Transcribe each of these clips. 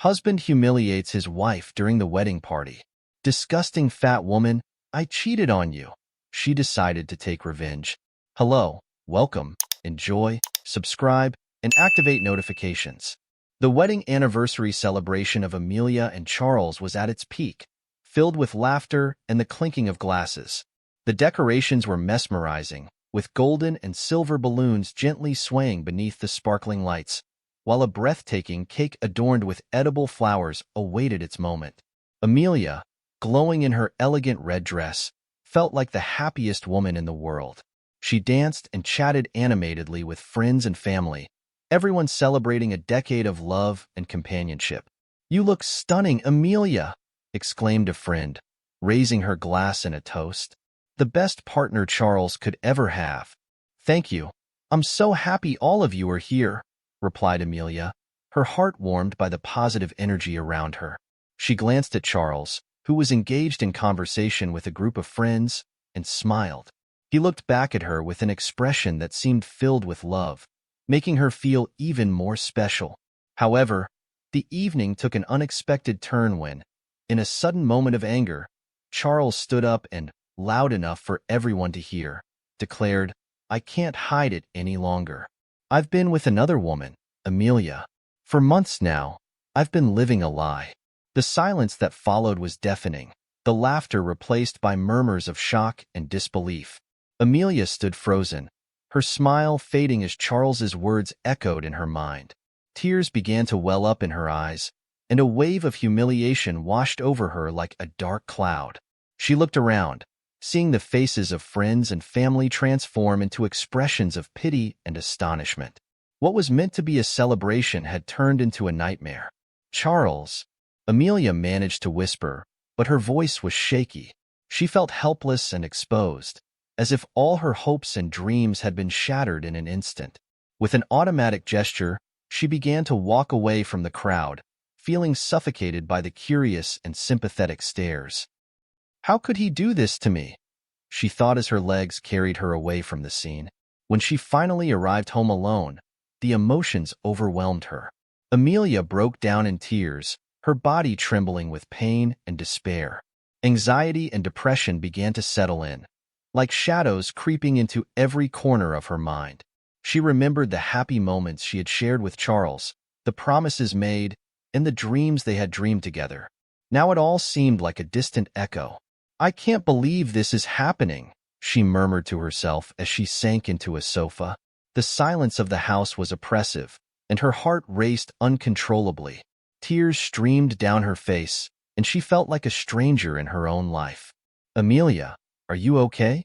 Husband humiliates his wife during the wedding party. Disgusting fat woman, I cheated on you. She decided to take revenge. Hello, welcome, enjoy, subscribe, and activate notifications. The wedding anniversary celebration of Amelia and Charles was at its peak, filled with laughter and the clinking of glasses. The decorations were mesmerizing, with golden and silver balloons gently swaying beneath the sparkling lights, while a breathtaking cake adorned with edible flowers awaited its moment. Amelia, glowing in her elegant red dress, felt like the happiest woman in the world. She danced and chatted animatedly with friends and family, everyone celebrating a decade of love and companionship. "You look stunning, Amelia!" exclaimed a friend, raising her glass in a toast. "The best partner Charles could ever have." "Thank you. I'm so happy all of you are here," replied Amelia, her heart warmed by the positive energy around her. She glanced at Charles, who was engaged in conversation with a group of friends, and smiled. He looked back at her with an expression that seemed filled with love, making her feel even more special. However, the evening took an unexpected turn when, in a sudden moment of anger, Charles stood up and, loud enough for everyone to hear, declared, "I can't hide it any longer. I've been with another woman, Amelia. For months now, I've been living a lie." The silence that followed was deafening, the laughter replaced by murmurs of shock and disbelief. Amelia stood frozen, her smile fading as Charles's words echoed in her mind. Tears began to well up in her eyes, and a wave of humiliation washed over her like a dark cloud. She looked around, seeing the faces of friends and family transform into expressions of pity and astonishment. What was meant to be a celebration had turned into a nightmare. "Charles," Amelia managed to whisper, but her voice was shaky. She felt helpless and exposed, as if all her hopes and dreams had been shattered in an instant. With an automatic gesture, she began to walk away from the crowd, feeling suffocated by the curious and sympathetic stares. "How could he do this to me?" she thought as her legs carried her away from the scene. When she finally arrived home alone, the emotions overwhelmed her. Amelia broke down in tears, her body trembling with pain and despair. Anxiety and depression began to settle in, like shadows creeping into every corner of her mind. She remembered the happy moments she had shared with Charles, the promises made, and the dreams they had dreamed together. Now it all seemed like a distant echo. "I can't believe this is happening," she murmured to herself as she sank into a sofa. The silence of the house was oppressive, and her heart raced uncontrollably. Tears streamed down her face, and she felt like a stranger in her own life. "Amelia, are you okay?"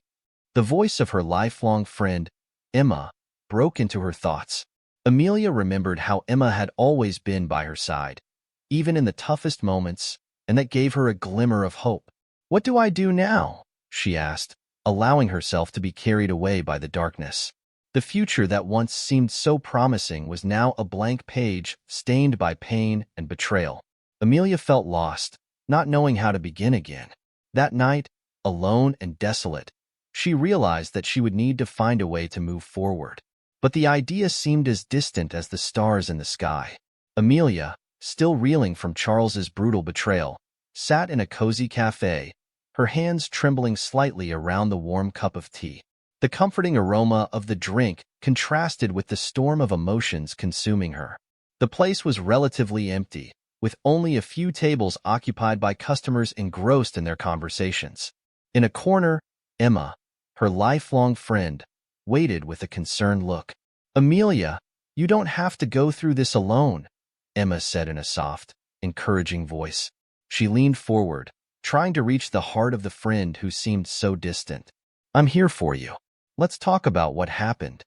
The voice of her lifelong friend, Emma, broke into her thoughts. Amelia remembered how Emma had always been by her side, even in the toughest moments, and that gave her a glimmer of hope. "What do I do now?" she asked, allowing herself to be carried away by the darkness. The future that once seemed so promising was now a blank page stained by pain and betrayal. Amelia felt lost, not knowing how to begin again. That night, alone and desolate, she realized that she would need to find a way to move forward. But the idea seemed as distant as the stars in the sky. Amelia, still reeling from Charles's brutal betrayal, sat in a cozy cafe, her hands trembling slightly around the warm cup of tea. The comforting aroma of the drink contrasted with the storm of emotions consuming her. The place was relatively empty, with only a few tables occupied by customers engrossed in their conversations. In a corner, Emma, her lifelong friend, waited with a concerned look. "Amelia, you don't have to go through this alone," Emma said in a soft, encouraging voice. She leaned forward, trying to reach the heart of the friend who seemed so distant. "I'm here for you. Let's talk about what happened."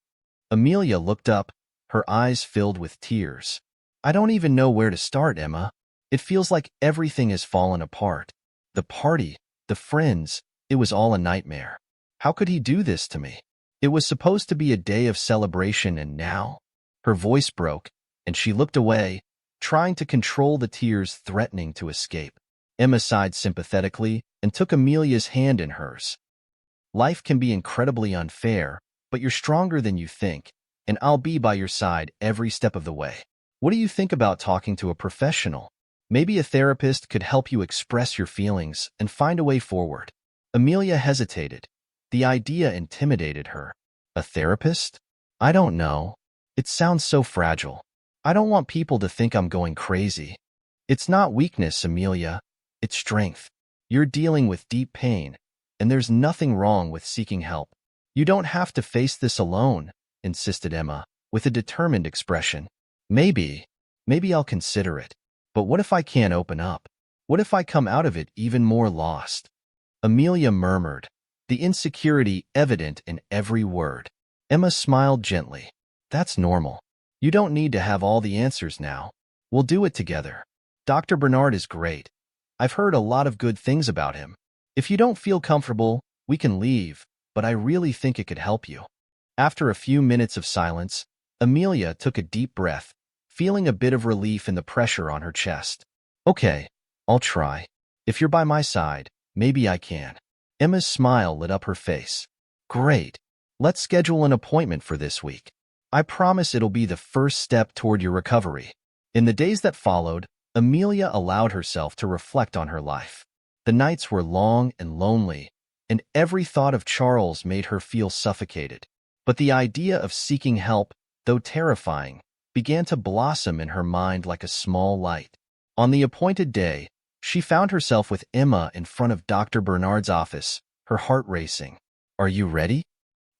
Amelia looked up, her eyes filled with tears. "I don't even know where to start, Emma. It feels like everything has fallen apart. The party, the friends, it was all a nightmare. How could he do this to me? It was supposed to be a day of celebration, and now?" Her voice broke, and she looked away, trying to control the tears threatening to escape. Emma sighed sympathetically and took Amelia's hand in hers. "Life can be incredibly unfair, but you're stronger than you think, and I'll be by your side every step of the way. What do you think about talking to a professional?" Maybe a therapist could help you express your feelings and find a way forward. Amelia hesitated. The idea intimidated her. A therapist? I don't know. It sounds so fragile. I don't want people to think I'm going crazy. It's not weakness, Amelia. It's strength. You're dealing with deep pain, and there's nothing wrong with seeking help. You don't have to face this alone, insisted Emma, with a determined expression. Maybe I'll consider it. But what if I can't open up? What if I come out of it even more lost? Amelia murmured, the insecurity evident in every word. Emma smiled gently. That's normal. You don't need to have all the answers now. We'll do it together. Dr. Bernard is great. I've heard a lot of good things about him. If you don't feel comfortable, we can leave, but I really think it could help you. After a few minutes of silence, Amelia took a deep breath, feeling a bit of relief in the pressure on her chest. Okay, I'll try. If you're by my side, maybe I can. Emma's smile lit up her face. Great. Let's schedule an appointment for this week. I promise it'll be the first step toward your recovery. In the days that followed, Amelia allowed herself to reflect on her life. The nights were long and lonely, and every thought of Charles made her feel suffocated. But the idea of seeking help, though terrifying, began to blossom in her mind like a small light. On the appointed day, she found herself with Emma in front of Dr. Bernard's office, her heart racing. Are you ready?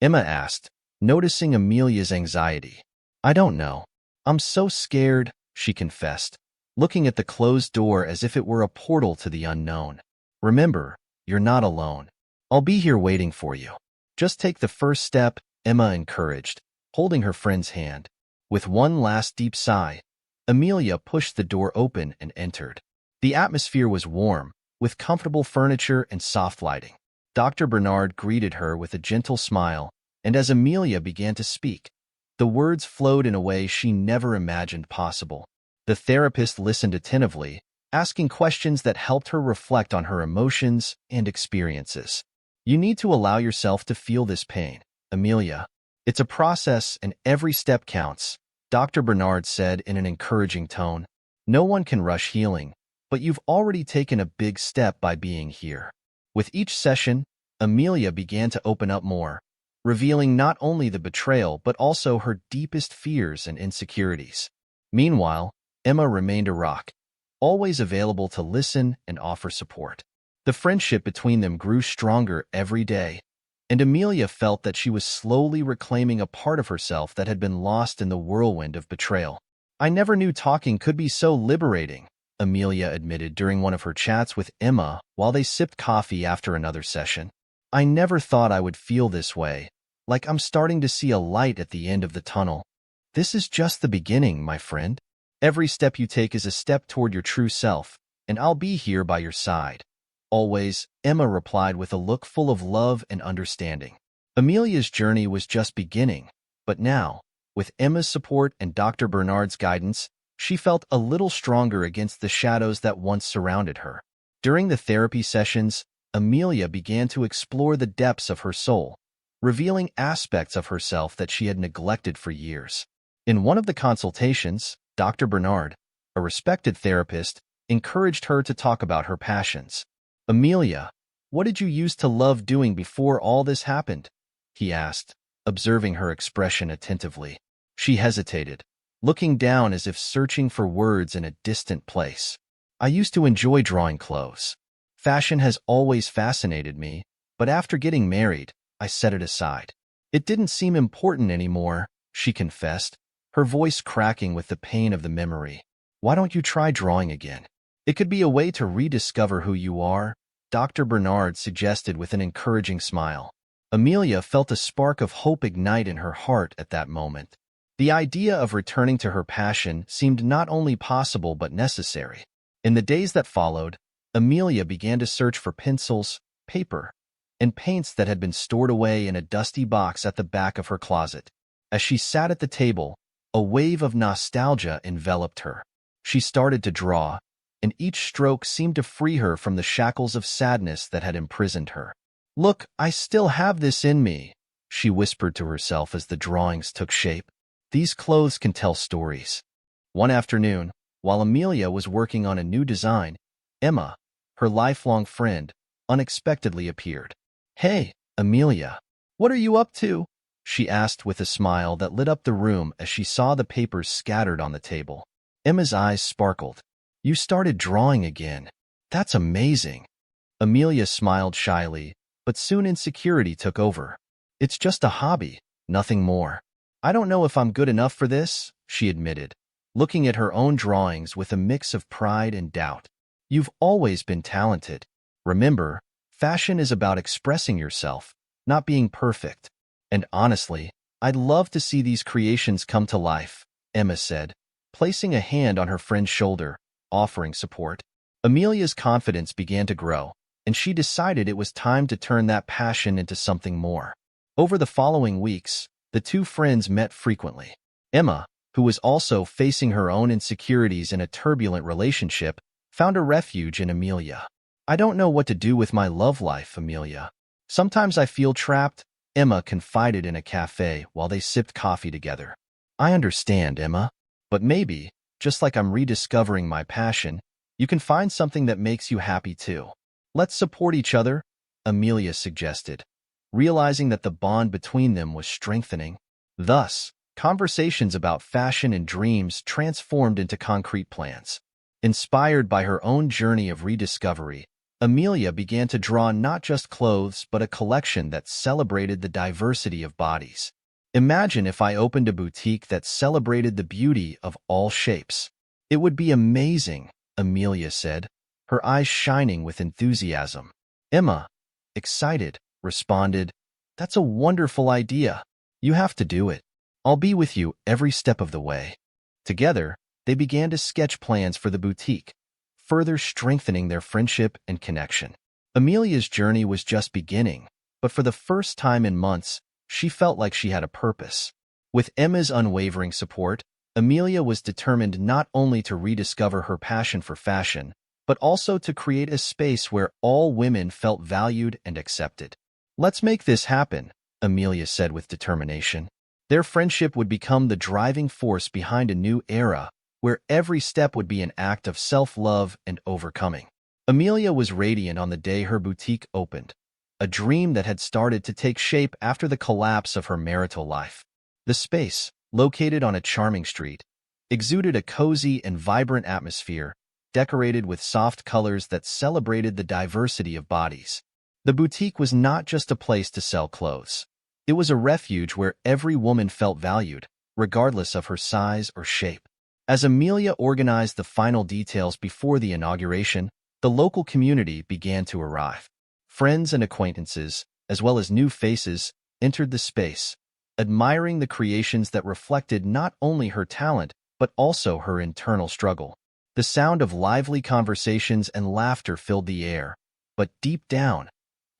Emma asked, noticing Amelia's anxiety. I don't know. I'm so scared, she confessed, looking at the closed door as if it were a portal to the unknown. Remember, you're not alone. I'll be here waiting for you. Just take the first step, Emma encouraged, holding her friend's hand. With one last deep sigh, Amelia pushed the door open and entered. The atmosphere was warm, with comfortable furniture and soft lighting. Dr. Bernard greeted her with a gentle smile, and as Amelia began to speak, the words flowed in a way she never imagined possible. The therapist listened attentively, asking questions that helped her reflect on her emotions and experiences. You need to allow yourself to feel this pain, Amelia. It's a process and every step counts, Dr. Bernard said in an encouraging tone. No one can rush healing, but you've already taken a big step by being here. With each session, Amelia began to open up more, revealing not only the betrayal but also her deepest fears and insecurities. Meanwhile, Emma remained a rock, always available to listen and offer support. The friendship between them grew stronger every day, and Amelia felt that she was slowly reclaiming a part of herself that had been lost in the whirlwind of betrayal. I never knew talking could be so liberating, Amelia admitted during one of her chats with Emma while they sipped coffee after another session. I never thought I would feel this way, like I'm starting to see a light at the end of the tunnel. This is just the beginning, my friend. Every step you take is a step toward your true self, and I'll be here by your side. Always, Emma replied with a look full of love and understanding. Amelia's journey was just beginning, but now, with Emma's support and Dr. Bernard's guidance, she felt a little stronger against the shadows that once surrounded her. During the therapy sessions, Amelia began to explore the depths of her soul, revealing aspects of herself that she had neglected for years. In one of the consultations, Dr. Bernard, a respected therapist, encouraged her to talk about her passions. Amelia, what did you used to love doing before all this happened? He asked, observing her expression attentively. She hesitated, looking down as if searching for words in a distant place. I used to enjoy drawing clothes. Fashion has always fascinated me, but after getting married, I set it aside. It didn't seem important anymore, she confessed, her voice cracking with the pain of the memory. Why don't you try drawing again? It could be a way to rediscover who you are, Dr. Bernard suggested with an encouraging smile. Amelia felt a spark of hope ignite in her heart at that moment. The idea of returning to her passion seemed not only possible but necessary. In the days that followed, Amelia began to search for pencils, paper, and paints that had been stored away in a dusty box at the back of her closet. As she sat at the table, a wave of nostalgia enveloped her. She started to draw, and each stroke seemed to free her from the shackles of sadness that had imprisoned her. Look, I still have this in me, she whispered to herself as the drawings took shape. These clothes can tell stories. One afternoon, While Amelia was working on a new design, Emma, her lifelong friend, unexpectedly appeared. "Hey, Amelia, what are you up to?" she asked with a smile that lit up the room as she saw the papers scattered on the table. Emma's eyes sparkled. "You started drawing again. That's amazing." Amelia smiled shyly, but soon insecurity took over. "It's just a hobby, nothing more. I don't know if I'm good enough for this," she admitted, looking at her own drawings with a mix of pride and doubt. "You've always been talented. Remember, fashion is about expressing yourself, not being perfect. And honestly, I'd love to see these creations come to life," Emma said, placing a hand on her friend's shoulder, offering support. Amelia's confidence began to grow, and she decided it was time to turn that passion into something more. Over the following weeks, the two friends met frequently. Emma, who was also facing her own insecurities in a turbulent relationship, found a refuge in Amelia. "I don't know what to do with my love life, Amelia. Sometimes I feel trapped," Emma confided in a cafe while they sipped coffee together. "I understand, Emma, but maybe, just like I'm rediscovering my passion, you can find something that makes you happy too. Let's support each other," Amelia suggested, realizing that the bond between them was strengthening. Thus, conversations about fashion and dreams transformed into concrete plans. Inspired by her own journey of rediscovery, Amelia began to draw not just clothes but a collection that celebrated the diversity of bodies. "Imagine if I opened a boutique that celebrated the beauty of all shapes. It would be amazing," Amelia said, her eyes shining with enthusiasm. Emma, excited, responded, "That's a wonderful idea. You have to do it. I'll be with you every step of the way." Together, they began to sketch plans for the boutique, further strengthening their friendship and connection. Amelia's journey was just beginning, but for the first time in months, she felt like she had a purpose. With Emma's unwavering support, Amelia was determined not only to rediscover her passion for fashion, but also to create a space where all women felt valued and accepted. "Let's make this happen," Amelia said with determination. Their friendship would become the driving force behind a new era, where every step would be an act of self-love and overcoming. Amelia was radiant on the day her boutique opened, a dream that had started to take shape after the collapse of her marital life. The space, located on a charming street, exuded a cozy and vibrant atmosphere, decorated with soft colors that celebrated the diversity of bodies. The boutique was not just a place to sell clothes. It was a refuge where every woman felt valued, regardless of her size or shape. As Amelia organized the final details before the inauguration, the local community began to arrive. Friends and acquaintances, as well as new faces, entered the space, admiring the creations that reflected not only her talent, but also her internal struggle. The sound of lively conversations and laughter filled the air, but deep down,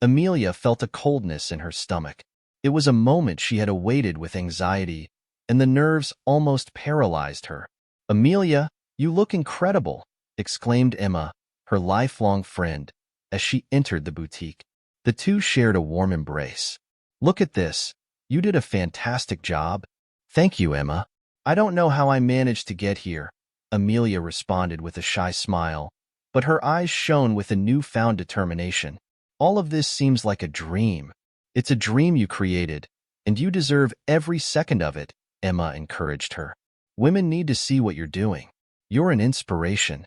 Amelia felt a coldness in her stomach. It was a moment she had awaited with anxiety, and the nerves almost paralyzed her. "Amelia, you look incredible," exclaimed Emma, her lifelong friend, as she entered the boutique. The two shared a warm embrace. "Look at this. You did a fantastic job." "Thank you, Emma. I don't know how I managed to get here," Amelia responded with a shy smile, but her eyes shone with a newfound determination. "All of this seems like a dream. It's a dream you created, and you deserve every second of it," Emma encouraged her. "Women need to see what you're doing. You're an inspiration."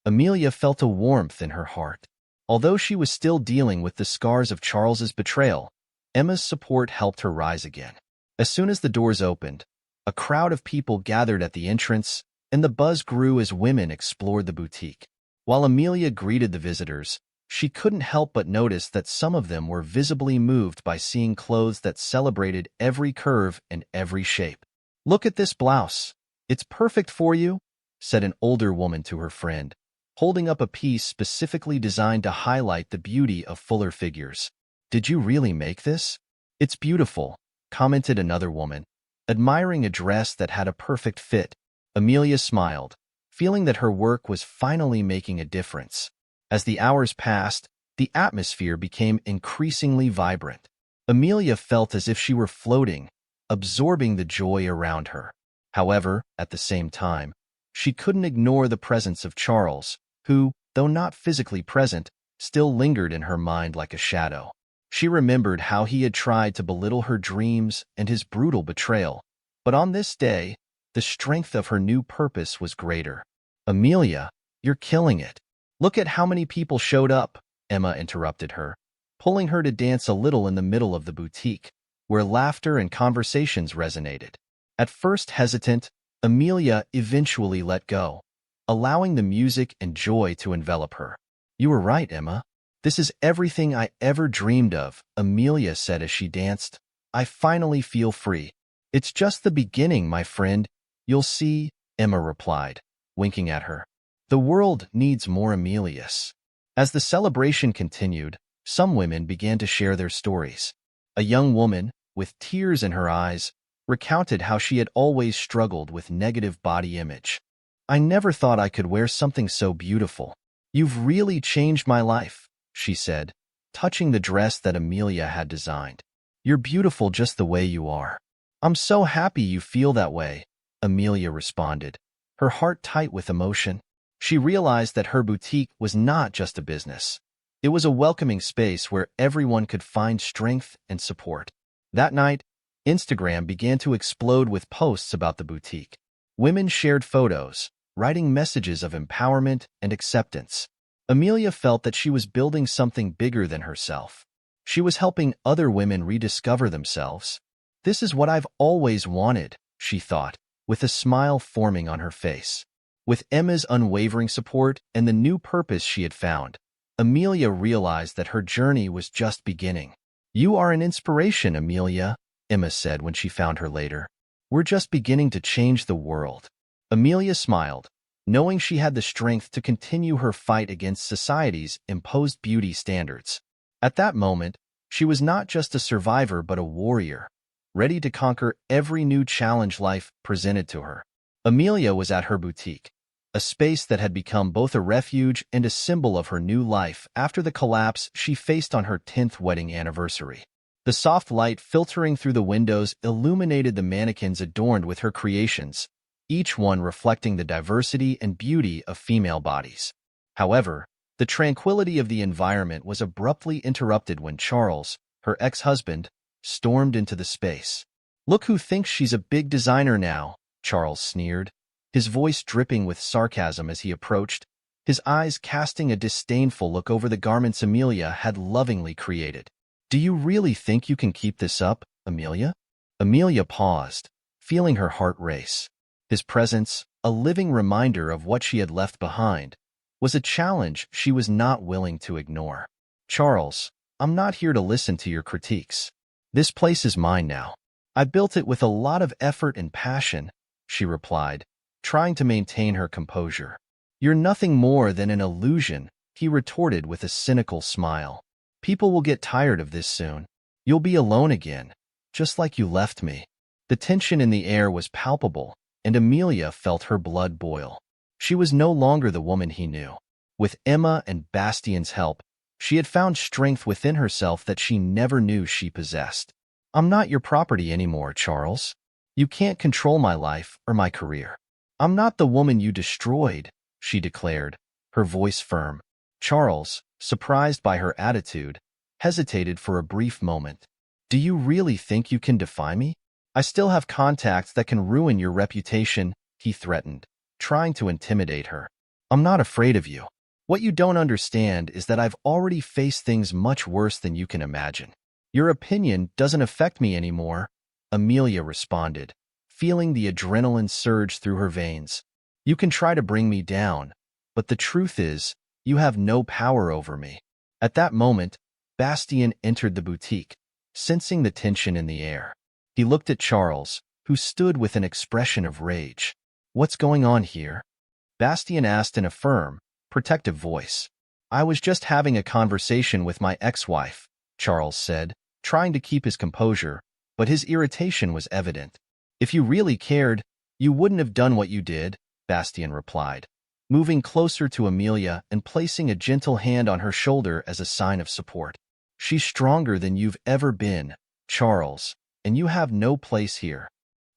Amelia felt a warmth in her heart. Although she was still dealing with the scars of Charles's betrayal, Emma's support helped her rise again. As soon as the doors opened, a crowd of people gathered at the entrance, and the buzz grew as women explored the boutique. While Amelia greeted the visitors, she couldn't help but notice that some of them were visibly moved by seeing clothes that celebrated every curve and every shape. "Look at this blouse. It's perfect for you," said an older woman to her friend, holding up a piece specifically designed to highlight the beauty of fuller figures. "Did you really make this?" "It's beautiful," commented another woman, admiring a dress that had a perfect fit. Amelia smiled, feeling that her work was finally making a difference. As the hours passed, the atmosphere became increasingly vibrant. Amelia felt as if she were floating, absorbing the joy around her. However, at the same time, She couldn't ignore the presence of Charles, who, though not physically present, still lingered in her mind like a shadow. She remembered how he had tried to belittle her dreams and his brutal betrayal, but on this day, the strength of her new purpose was greater. "Amelia, you're killing it. Look at how many people showed up," Emma interrupted her, pulling her to dance a little in the middle of the boutique, where laughter and conversations resonated. At first hesitant, Amelia eventually let go, allowing the music and joy to envelop her. "You were right, Emma. This is everything I ever dreamed of," Amelia said as she danced. "I finally feel free." "It's just the beginning, my friend. You'll see," Emma replied, winking at her. "The world needs more Amelias." As the celebration continued, some women began to share their stories. A young woman, with tears in her eyes, recounted how she had always struggled with negative body image. "I never thought I could wear something so beautiful. You've really changed my life," she said, touching the dress that Amelia had designed. "You're beautiful just the way you are." "I'm so happy you feel that way," Amelia responded, her heart tight with emotion. She realized that her boutique was not just a business. It was a welcoming space where everyone could find strength and support. That night, Instagram began to explode with posts about the boutique. Women shared photos, writing messages of empowerment and acceptance. Amelia felt that she was building something bigger than herself. She was helping other women rediscover themselves. "This is what I've always wanted," she thought, with a smile forming on her face. With Emma's unwavering support and the new purpose she had found, Amelia realized that her journey was just beginning. "You are an inspiration, Amelia," Emma said when she found her later. "We're just beginning to change the world." Amelia smiled, knowing she had the strength to continue her fight against society's imposed beauty standards. At that moment, she was not just a survivor but a warrior, ready to conquer every new challenge life presented to her. Amelia was at her boutique, a space that had become both a refuge and a symbol of her new life after the collapse she faced on her 10th wedding anniversary. The soft light filtering through the windows illuminated the mannequins adorned with her creations, each one reflecting the diversity and beauty of female bodies. However, the tranquility of the environment was abruptly interrupted when Charles, her ex-husband, stormed into the space. "Look who thinks she's a big designer now," Charles sneered, his voice dripping with sarcasm as he approached, his eyes casting a disdainful look over the garments Amelia had lovingly created. "Do you really think you can keep this up, Amelia?" Amelia paused, feeling her heart race. His presence, a living reminder of what she had left behind, was a challenge she was not willing to ignore. "Charles, I'm not here to listen to your critiques. This place is mine now. I built it with a lot of effort and passion," she replied, trying to maintain her composure. "You're nothing more than an illusion," he retorted with a cynical smile. "People will get tired of this soon. You'll be alone again, just like you left me." The tension in the air was palpable, and Amelia felt her blood boil. She was no longer the woman he knew. With Emma and Bastian's help, she had found strength within herself that she never knew she possessed. "I'm not your property anymore, Charles. You can't control my life or my career. I'm not the woman you destroyed," she declared, her voice firm. Charles, surprised by her attitude, hesitated for a brief moment. "Do you really think you can defy me? I still have contacts that can ruin your reputation," he threatened, trying to intimidate her. "I'm not afraid of you. What you don't understand is that I've already faced things much worse than you can imagine. Your opinion doesn't affect me anymore," Amelia responded, feeling the adrenaline surge through her veins. "You can try to bring me down, but the truth is, you have no power over me." At that moment, Bastien entered the boutique, sensing the tension in the air. He looked at Charles, who stood with an expression of rage. "What's going on here?" Bastien asked in a firm, protective voice. "I was just having a conversation with my ex-wife," Charles said, trying to keep his composure, but his irritation was evident. "If you really cared, you wouldn't have done what you did," Bastien replied, moving closer to Amelia and placing a gentle hand on her shoulder as a sign of support. "She's stronger than you've ever been, Charles, and you have no place here."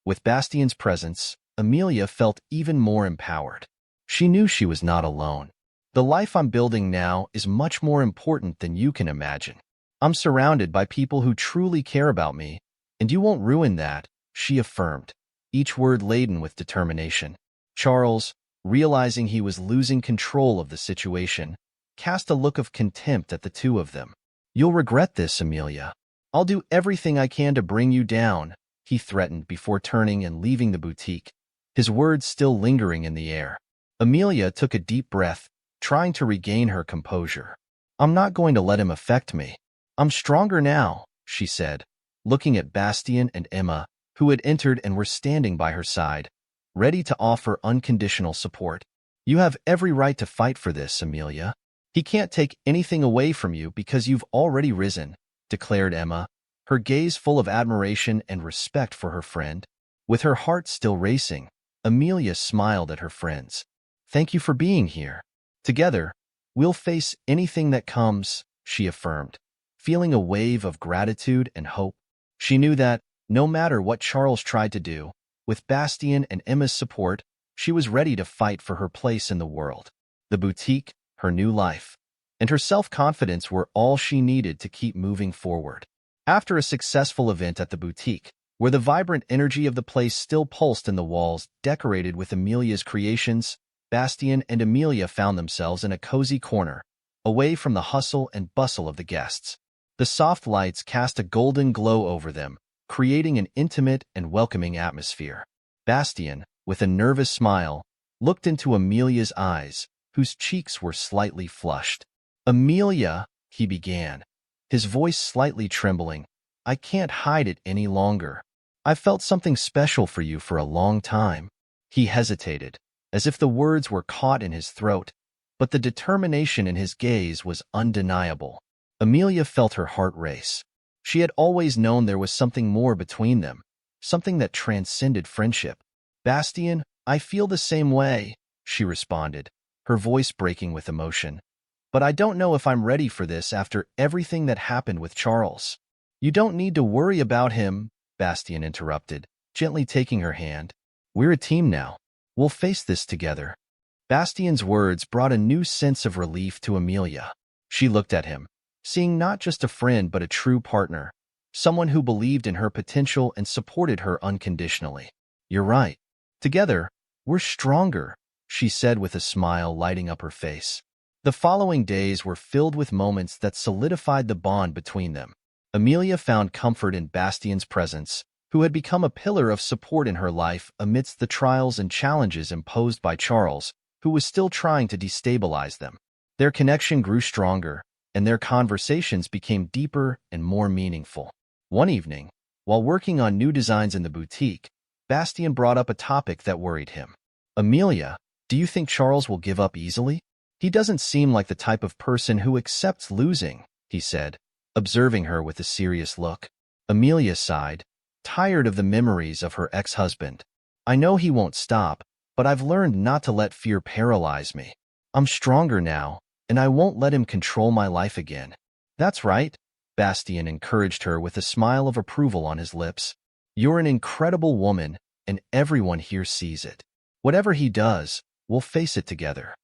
With Bastien's presence, Amelia felt even more empowered. She knew she was not alone. The life I'm building now is much more important than you can imagine. I'm surrounded by people who truly care about me, and you won't ruin that, she affirmed, each word laden with determination. Charles, realizing he was losing control of the situation, cast a look of contempt at the two of them. You'll regret this, Amelia. I'll do everything I can to bring you down, he threatened before turning and leaving the boutique, his words still lingering in the air. Amelia took a deep breath, trying to regain her composure. I'm not going to let him affect me. I'm stronger now, she said, looking at Bastien and Emma, who had entered and were standing by her side, ready to offer unconditional support. You have every right to fight for this, Amelia. He can't take anything away from you because you've already risen, declared Emma, her gaze full of admiration and respect for her friend. With her heart still racing, Amelia smiled at her friends. Thank you for being here. Together, we'll face anything that comes, she affirmed, feeling a wave of gratitude and hope. She knew that, no matter what Charles tried to do, with Bastien and Emma's support, she was ready to fight for her place in the world. The boutique, her new life, and her self-confidence were all she needed to keep moving forward. After a successful event at the boutique, where the vibrant energy of the place still pulsed in the walls decorated with Amelia's creations, Bastien and Amelia found themselves in a cozy corner, away from the hustle and bustle of the guests. The soft lights cast a golden glow over them, creating an intimate and welcoming atmosphere. Bastien, with a nervous smile, looked into Amelia's eyes, whose cheeks were slightly flushed. Amelia, he began, his voice slightly trembling, I can't hide it any longer. I've felt something special for you for a long time. He hesitated, as if the words were caught in his throat, but the determination in his gaze was undeniable. Amelia felt her heart race. She had always known there was something more between them, something that transcended friendship. Bastien, I feel the same way, she responded, her voice breaking with emotion. But I don't know if I'm ready for this after everything that happened with Charles. You don't need to worry about him, Bastien interrupted, gently taking her hand. We're a team now. We'll face this together. Bastien's words brought a new sense of relief to Amelia. She looked at him, seeing not just a friend but a true partner, someone who believed in her potential and supported her unconditionally. You're right. Together, we're stronger, she said with a smile lighting up her face. The following days were filled with moments that solidified the bond between them. Amelia found comfort in Bastien's presence, who had become a pillar of support in her life amidst the trials and challenges imposed by Charles, who was still trying to destabilize them. Their connection grew stronger, and their conversations became deeper and more meaningful. One evening, while working on new designs in the boutique, Bastien brought up a topic that worried him. Amelia, do you think Charles will give up easily? He doesn't seem like the type of person who accepts losing, he said, observing her with a serious look. Amelia sighed, tired of the memories of her ex-husband. I know he won't stop, but I've learned not to let fear paralyze me. I'm stronger now, and I won't let him control my life again. That's right, Bastien encouraged her with a smile of approval on his lips. You're an incredible woman, and everyone here sees it. Whatever he does, we'll face it together.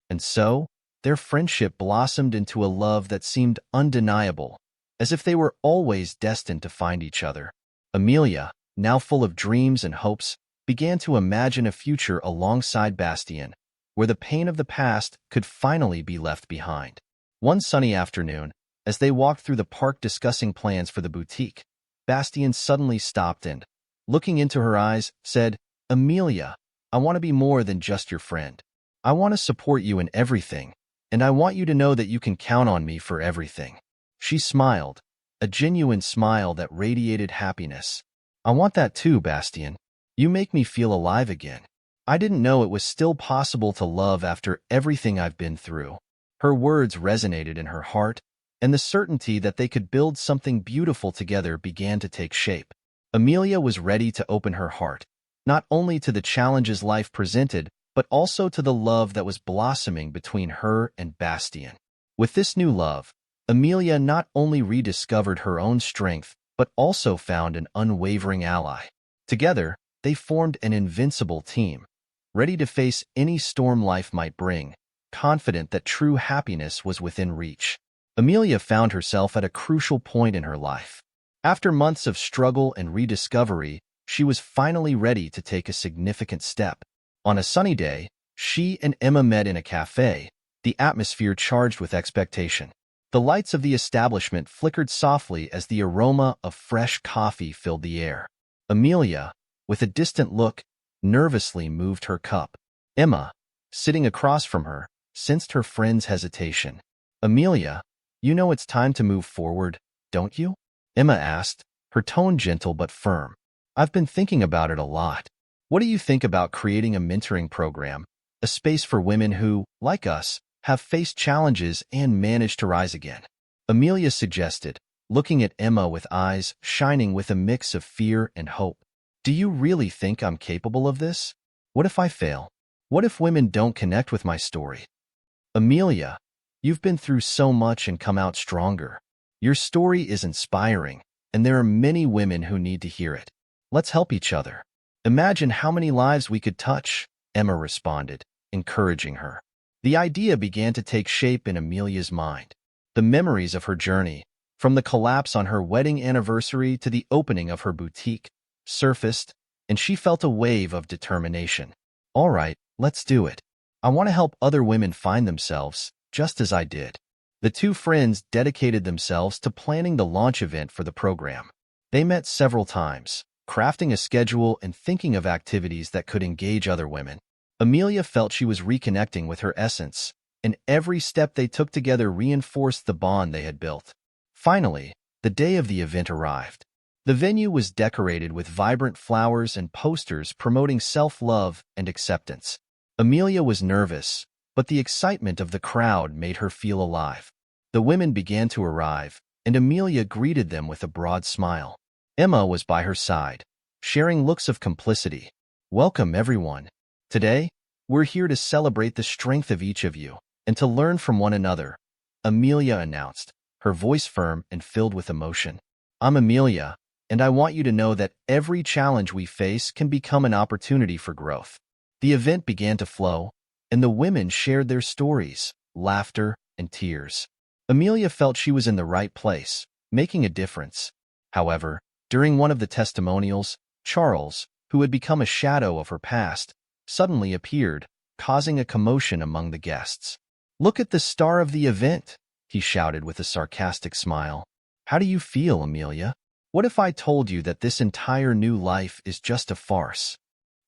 And so, their friendship blossomed into a love that seemed undeniable, as if they were always destined to find each other. Amelia, now full of dreams and hopes, began to imagine a future alongside Bastien, where the pain of the past could finally be left behind. One sunny afternoon, as they walked through the park discussing plans for the boutique, Bastien suddenly stopped and, looking into her eyes, said, Amelia, I want to be more than just your friend. I want to support you in everything, and I want you to know that you can count on me for everything. She smiled, a genuine smile that radiated happiness. I want that too, Bastien. You make me feel alive again. I didn't know it was still possible to love after everything I've been through. Her words resonated in her heart, and the certainty that they could build something beautiful together began to take shape. Amelia was ready to open her heart, not only to the challenges life presented, but also to the love that was blossoming between her and Bastien. With this new love, Amelia not only rediscovered her own strength, but also found an unwavering ally. Together, they formed an invincible team, ready to face any storm life might bring, confident that true happiness was within reach. Amelia found herself at a crucial point in her life. After months of struggle and rediscovery, she was finally ready to take a significant step. On a sunny day, she and Emma met in a cafe, the atmosphere charged with expectation. The lights of the establishment flickered softly as the aroma of fresh coffee filled the air. Amelia, with a distant look, nervously moved her cup. Emma, sitting across from her, sensed her friend's hesitation. "Amelia, you know it's time to move forward, don't you?" Emma asked, her tone gentle but firm. "I've been thinking about it a lot. What do you think about creating a mentoring program, a space for women who, like us, have faced challenges and managed to rise again?" Amelia suggested, looking at Emma with eyes shining with a mix of fear and hope. "Do you really think I'm capable of this? What if I fail? What if women don't connect with my story?" "Amelia, you've been through so much and come out stronger. Your story is inspiring, and there are many women who need to hear it. Let's help each other. Imagine how many lives we could touch," Emma responded, encouraging her. The idea began to take shape in Amelia's mind. The memories of her journey, from the collapse on her wedding anniversary to the opening of her boutique, surfaced, and she felt a wave of determination. "All right, let's do it. I want to help other women find themselves, just as I did." The two friends dedicated themselves to planning the launch event for the program. They met several times, crafting a schedule and thinking of activities that could engage other women. Amelia felt she was reconnecting with her essence, and every step they took together reinforced the bond they had built. Finally, the day of the event arrived. The venue was decorated with vibrant flowers and posters promoting self-love and acceptance. Amelia was nervous, but the excitement of the crowd made her feel alive. The women began to arrive, and Amelia greeted them with a broad smile. Emma was by her side, sharing looks of complicity. "Welcome, everyone. Today, we're here to celebrate the strength of each of you and to learn from one another," Amelia announced, her voice firm and filled with emotion. "I'm Amelia, and I want you to know that every challenge we face can become an opportunity for growth." The event began to flow, and the women shared their stories, laughter, and tears. Amelia felt she was in the right place, making a difference. However, during one of the testimonials, Charles, who had become a shadow of her past, suddenly appeared, causing a commotion among the guests. "Look at the star of the event," he shouted with a sarcastic smile. "How do you feel, Amelia? What if I told you that this entire new life is just a farce?"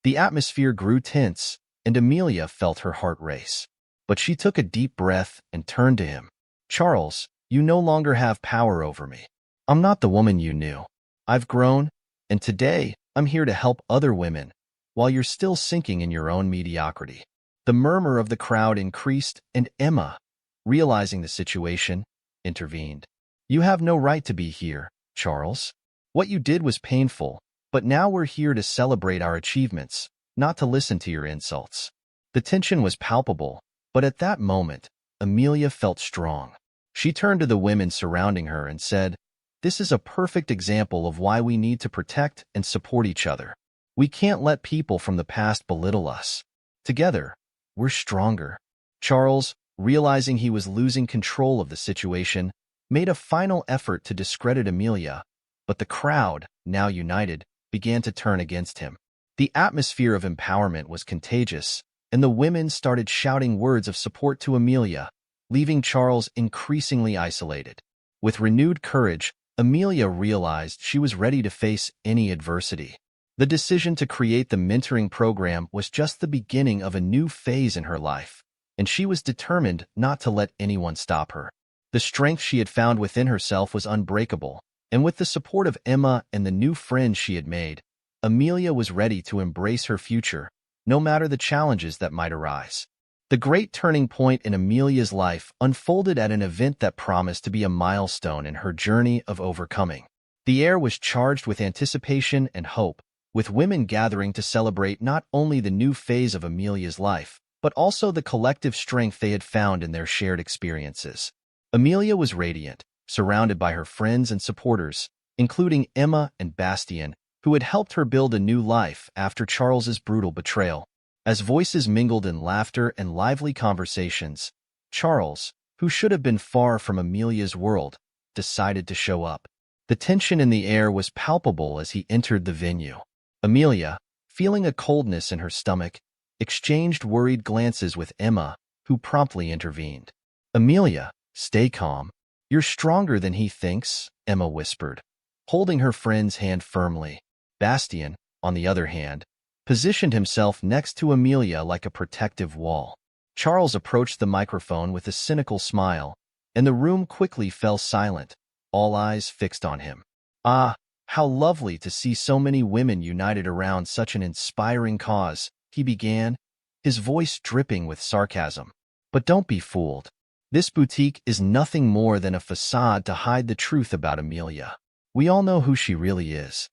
The atmosphere grew tense, and Amelia felt her heart race. But she took a deep breath and turned to him. "Charles, you no longer have power over me. I'm not the woman you knew. I've grown, and today I'm here to help other women, while you're still sinking in your own mediocrity." The murmur of the crowd increased, and Emma, realizing the situation, intervened. "You have no right to be here, Charles. What you did was painful, but now we're here to celebrate our achievements, not to listen to your insults." The tension was palpable, but at that moment, Amelia felt strong. She turned to the women surrounding her and said, "This is a perfect example of why we need to protect and support each other. We can't let people from the past belittle us. Together, we're stronger." Charles, realizing he was losing control of the situation, made a final effort to discredit Amelia, but the crowd, now united, began to turn against him. The atmosphere of empowerment was contagious, and the women started shouting words of support to Amelia, leaving Charles increasingly isolated. With renewed courage, Amelia realized she was ready to face any adversity. The decision to create the mentoring program was just the beginning of a new phase in her life, and she was determined not to let anyone stop her. The strength she had found within herself was unbreakable, and with the support of Emma and the new friends she had made, Amelia was ready to embrace her future, no matter the challenges that might arise. The great turning point in Amelia's life unfolded at an event that promised to be a milestone in her journey of overcoming. The air was charged with anticipation and hope, with women gathering to celebrate not only the new phase of Amelia's life, but also the collective strength they had found in their shared experiences. Amelia was radiant, surrounded by her friends and supporters, including Emma and Bastien, who had helped her build a new life after Charles's brutal betrayal. As voices mingled in laughter and lively conversations, Charles, who should have been far from Amelia's world, decided to show up. The tension in the air was palpable as he entered the venue. Amelia, feeling a coldness in her stomach, exchanged worried glances with Emma, who promptly intervened. "Amelia, stay calm. You're stronger than he thinks," Emma whispered, holding her friend's hand firmly. Bastien, on the other hand, positioned himself next to Amelia like a protective wall. Charles approached the microphone with a cynical smile, and the room quickly fell silent, all eyes fixed on him. "Ah, how lovely to see so many women united around such an inspiring cause," he began, his voice dripping with sarcasm. "But don't be fooled. This boutique is nothing more than a facade to hide the truth about Amelia. We all know who she really is."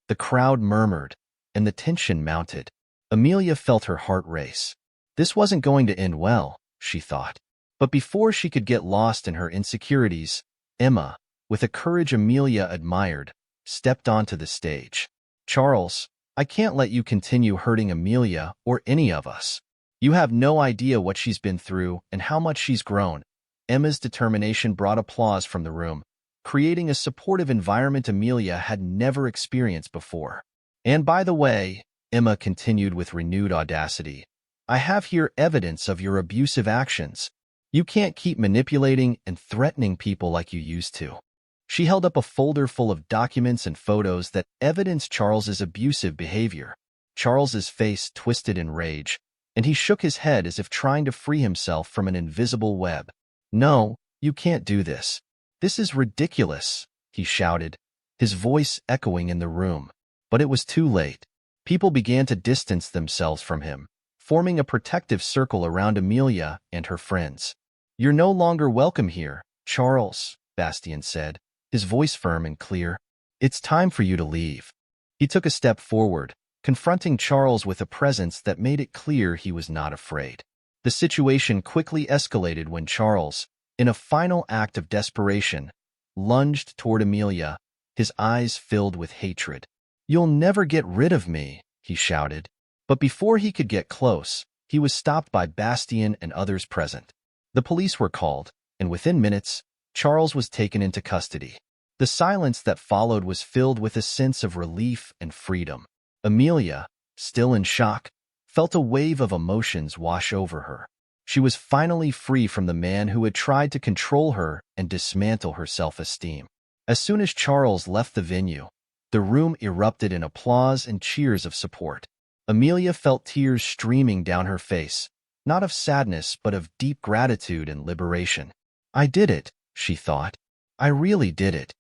The crowd murmured, and the tension mounted. Amelia felt her heart race. This wasn't going to end well, she thought. But before she could get lost in her insecurities, Emma, with a courage Amelia admired, stepped onto the stage. "Charles, I can't let you continue hurting Amelia or any of us. You have no idea what she's been through and how much she's grown." Emma's determination brought applause from the room, creating a supportive environment Amelia had never experienced before. "And by the way," Emma continued with renewed audacity, "I have here evidence of your abusive actions. You can't keep manipulating and threatening people like you used to." She held up a folder full of documents and photos that evidenced Charles's abusive behavior. Charles's face twisted in rage, and he shook his head as if trying to free himself from an invisible web. "No, you can't do this. This is ridiculous," he shouted, his voice echoing in the room. But it was too late. People began to distance themselves from him, forming a protective circle around Amelia and her friends. "You're no longer welcome here, Charles," Bastien said, his voice firm and clear. "It's time for you to leave." He took a step forward, confronting Charles with a presence that made it clear he was not afraid. The situation quickly escalated when Charles, in a final act of desperation, lunged toward Amelia, his eyes filled with hatred. "You'll never get rid of me," he shouted. But before he could get close, he was stopped by Bastien and others present. The police were called, and within minutes, Charles was taken into custody. The silence that followed was filled with a sense of relief and freedom. Amelia, still in shock, felt a wave of emotions wash over her. She was finally free from the man who had tried to control her and dismantle her self-esteem. As soon as Charles left the venue, the room erupted in applause and cheers of support. Amelia felt tears streaming down her face, not of sadness but of deep gratitude and liberation. "I did it," she thought. "I really did it."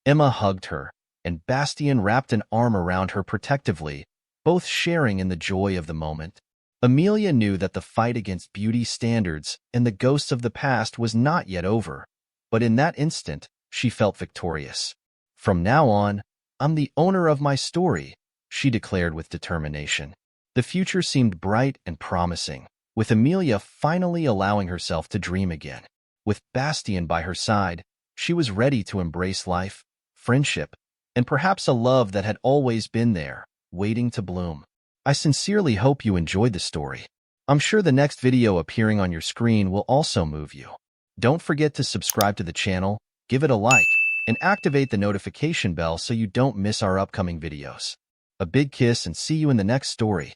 Emma hugged her, and Bastien wrapped an arm around her protectively, both sharing in the joy of the moment. Amelia knew that the fight against beauty standards and the ghosts of the past was not yet over, but in that instant, she felt victorious. "From now on, I'm the owner of my story," she declared with determination. The future seemed bright and promising, with Amelia finally allowing herself to dream again. With Bastien by her side, she was ready to embrace life, friendship, and perhaps a love that had always been there, waiting to bloom. I sincerely hope you enjoyed the story. I'm sure the next video appearing on your screen will also move you. Don't forget to subscribe to the channel, give it a like, and activate the notification bell so you don't miss our upcoming videos. A big kiss and see you in the next story.